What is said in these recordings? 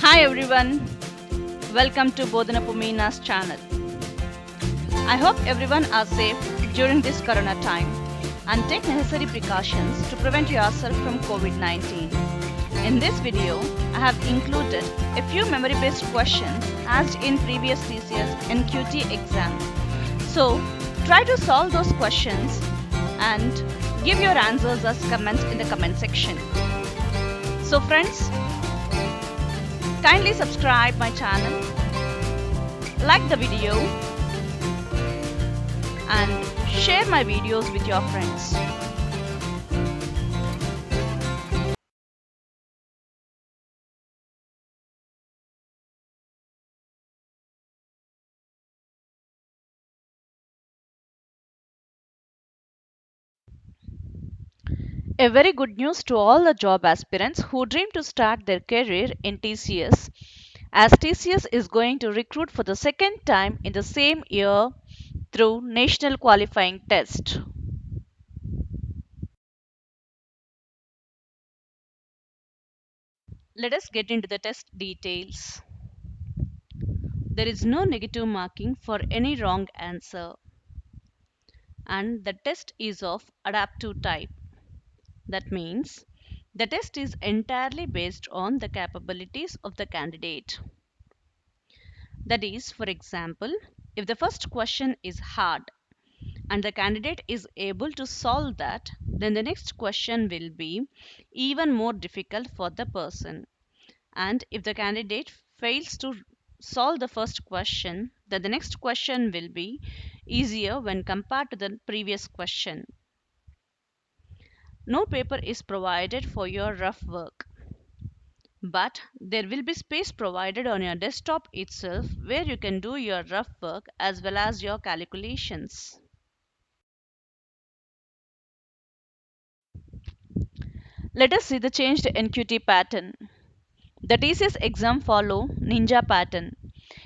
Hi everyone, welcome to Bodhanapu Meena's channel. I hope everyone are safe during this corona time and take necessary precautions to prevent yourself from COVID-19. In this video, I have included a few memory-based questions asked in previous TCS NQT exam. So, try to solve those questions and give your answers as comments in the comment section. So friends, kindly subscribe my channel, like the video and share my videos with your friends. A very good news to all the job aspirants who dream to start their career in TCS, as TCS is going to recruit for the second time in the same year through National Qualifying Test. Let us get into the test details. There is no negative marking for any wrong answer, and the test is of adaptive type. That means the test is entirely based on the capabilities of the candidate. That is, for example, if the first question is hard and the candidate is able to solve that, then the next question will be even more difficult for the person. And if the candidate fails to solve the first question, then the next question will be easier when compared to the previous question. No paper is provided for your rough work, but there will be space provided on your desktop itself where you can do your rough work as well as your calculations. Let us see the changed NQT pattern. The TCS exam follow Ninja pattern.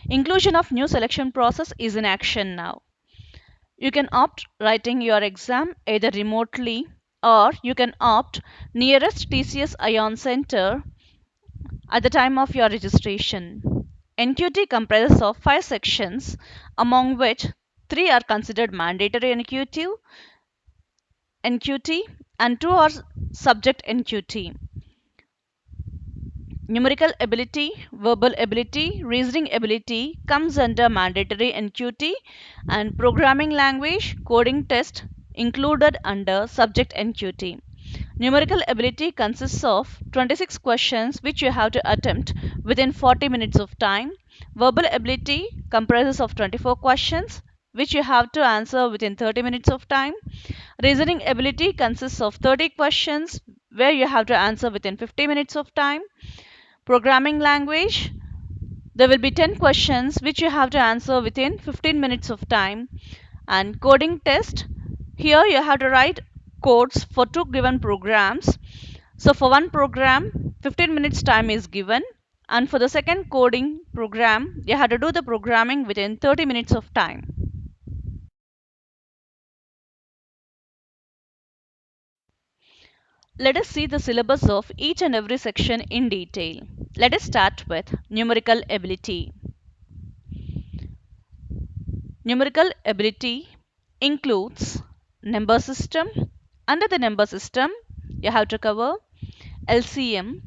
Inclusion of new selection process is in action now. You can opt writing your exam either remotely or you can opt nearest TCS Ion Center at the time of your registration. NQT comprises of 5 sections, among which 3 are considered mandatory NQT and 2 are subject NQT. Numerical ability, verbal ability, reasoning ability comes under mandatory NQT, and programming language, coding test included under subject NQT. Numerical ability consists of 26 questions which you have to attempt within 40 minutes of time. Verbal ability comprises of 24 questions which you have to answer within 30 minutes of time. Reasoning ability consists of 30 questions where you have to answer within 50 minutes of time. Programming language, there will be 10 questions which you have to answer within 15 minutes of time. And coding test, here you have to write codes for 2 given programs. So for one program, 15 minutes time is given, and for the second coding program, you have to do the programming within 30 minutes of time. Let us see the syllabus of each and every section in detail. Let us start with numerical ability. Numerical ability includes number system. Under the number system, you have to cover LCM,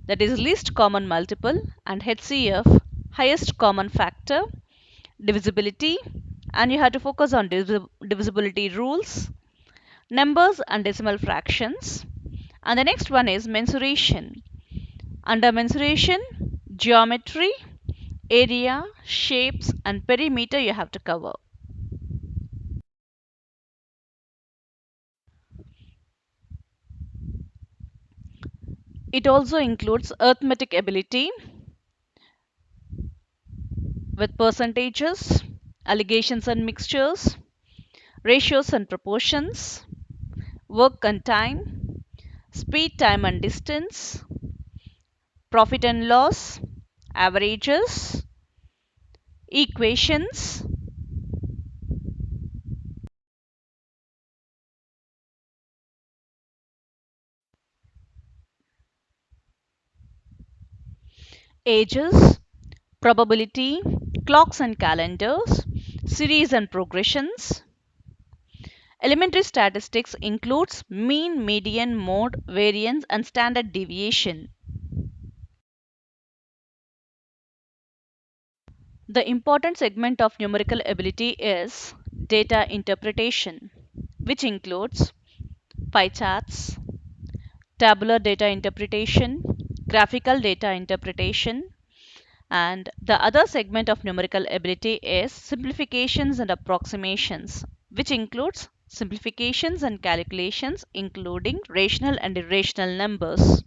that is least common multiple, and HCF, highest common factor, divisibility, and you have to focus on divisibility rules, numbers and decimal fractions. And the next one is mensuration. Under mensuration, geometry, area, shapes, and perimeter you have to cover. It also includes arithmetic ability with percentages, allegations and mixtures, ratios and proportions, work and time, speed, time and distance, profit and loss, averages, equations. ages, probability, clocks and calendars, series and progressions. Elementary statistics includes mean, median, mode, variance and standard deviation. The important segment of numerical ability is data interpretation, which includes pie charts, tabular data interpretation, graphical data interpretation, and the other segment of numerical ability is simplifications and approximations, which includes simplifications and calculations including rational and irrational numbers.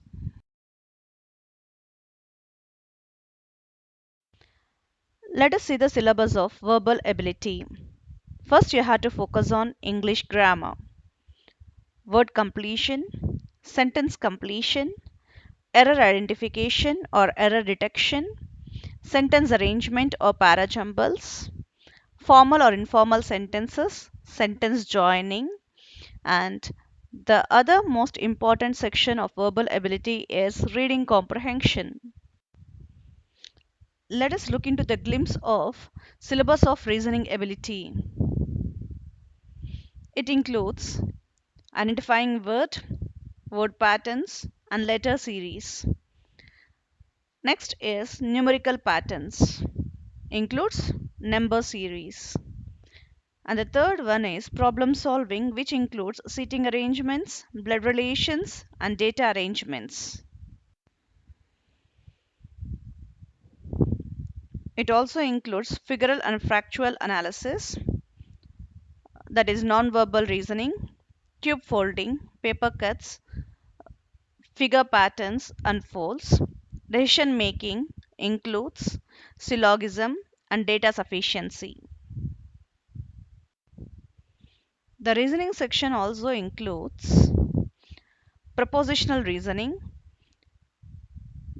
Let us see the syllabus of verbal ability. First, you have to focus on English grammar, word completion, sentence completion, error identification or error detection, sentence arrangement or parajumbles, formal or informal sentences, sentence joining, and the other most important section of verbal ability is reading comprehension. Let us look into the glimpse of syllabus of reasoning ability. It includes identifying word patterns, and letter series. Next is numerical patterns, includes number series. And the third one is problem solving, which includes seating arrangements, blood relations, and data arrangements. It also includes figural and factual analysis, that is non-verbal reasoning, cube folding, paper cuts, figure patterns unfolds. Decision making includes syllogism and data sufficiency. The reasoning section also includes propositional reasoning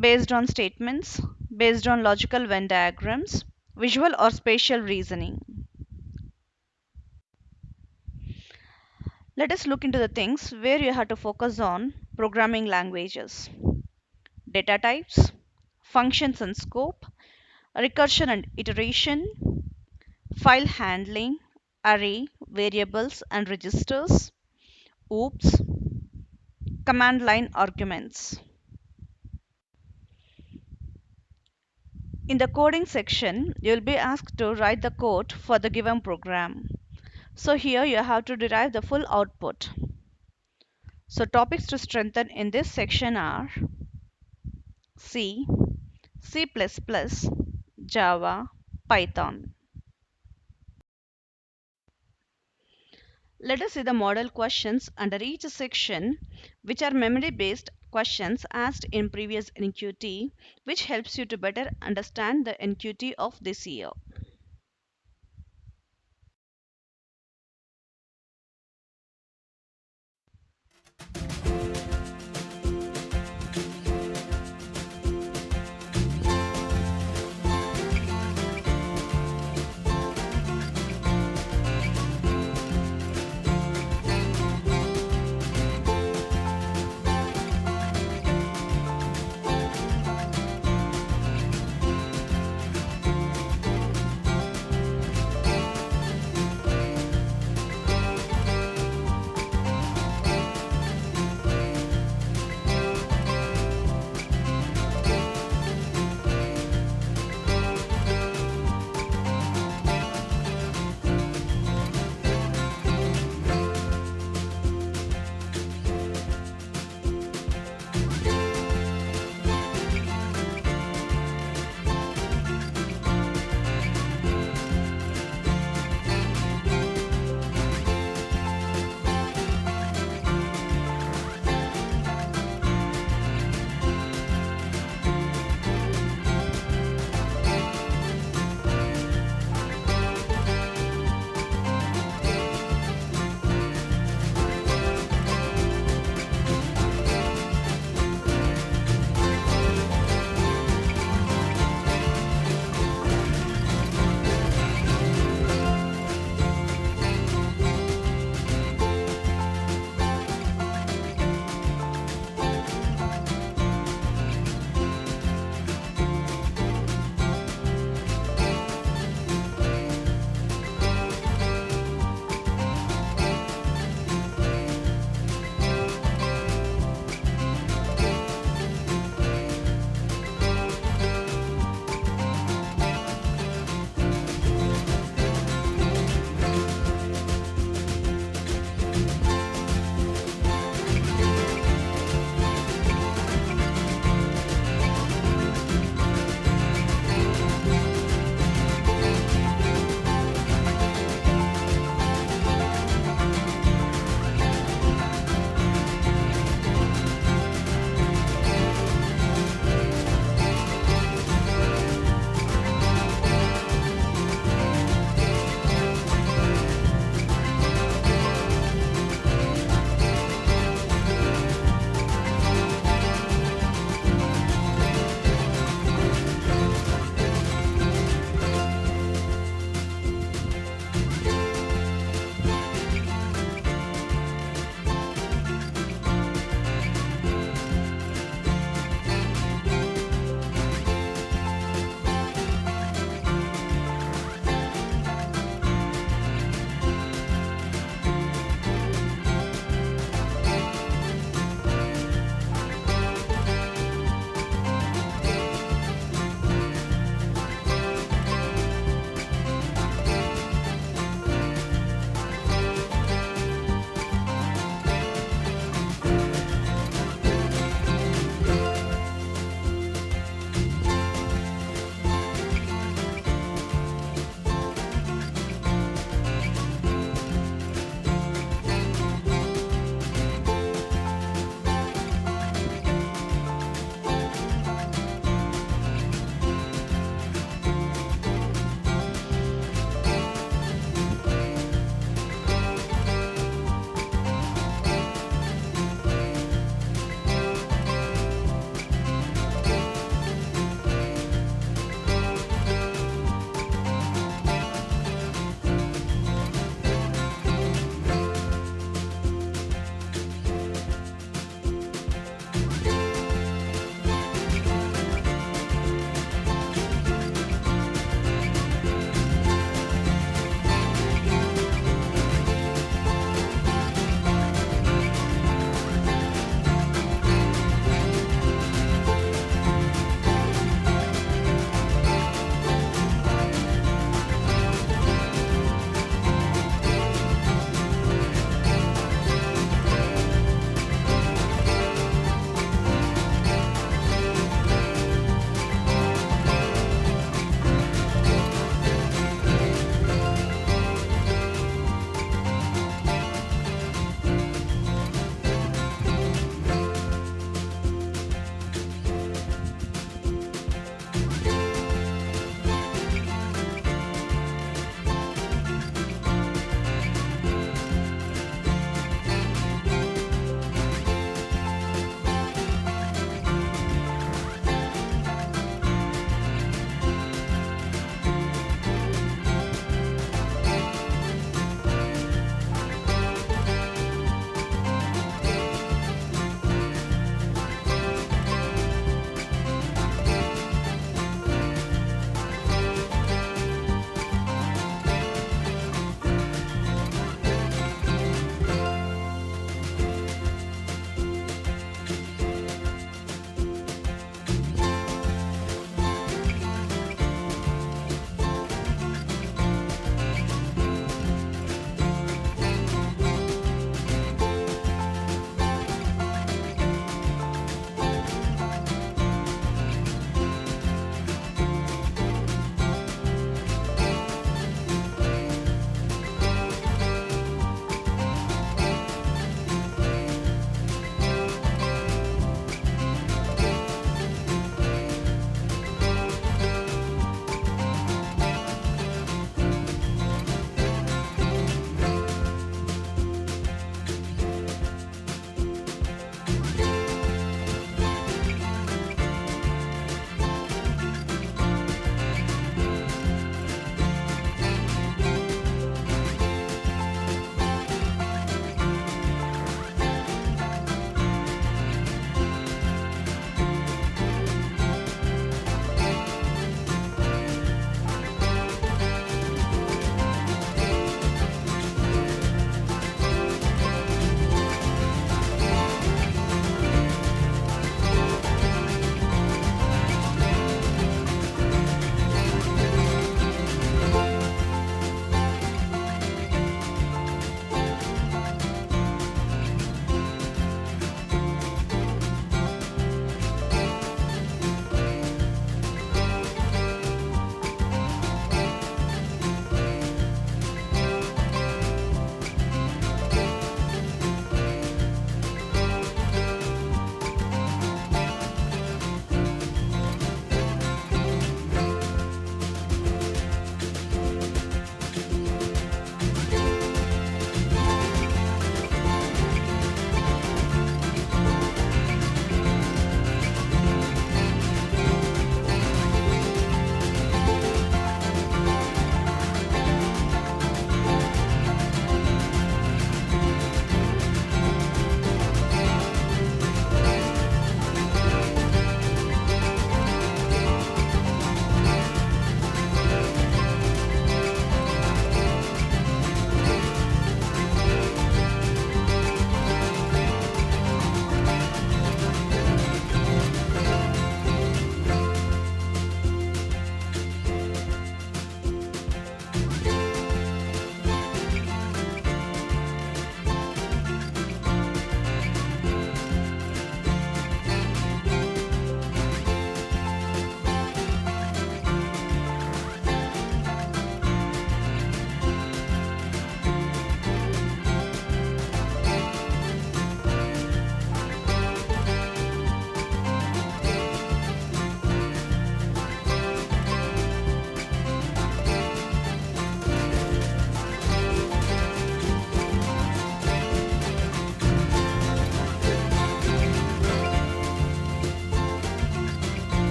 based on statements, based on logical Venn diagrams, visual or spatial reasoning. Let us look into the things where you have to focus on programming languages, data types, functions and scope, recursion and iteration, file handling, array, variables and registers, OOPS, command line arguments. In the coding section, you will be asked to write the code for the given program. So here you have to derive the full output. So topics to strengthen in this section are C, C++, Java, Python. Let us see the model questions under each section, which are memory based questions asked in previous NQT, which helps you to better understand the NQT of this year.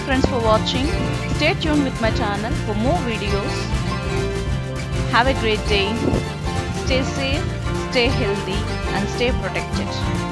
friends for watching. Stay tuned with my channel for more videos. Have a great day. Stay safe, stay healthy, and stay protected.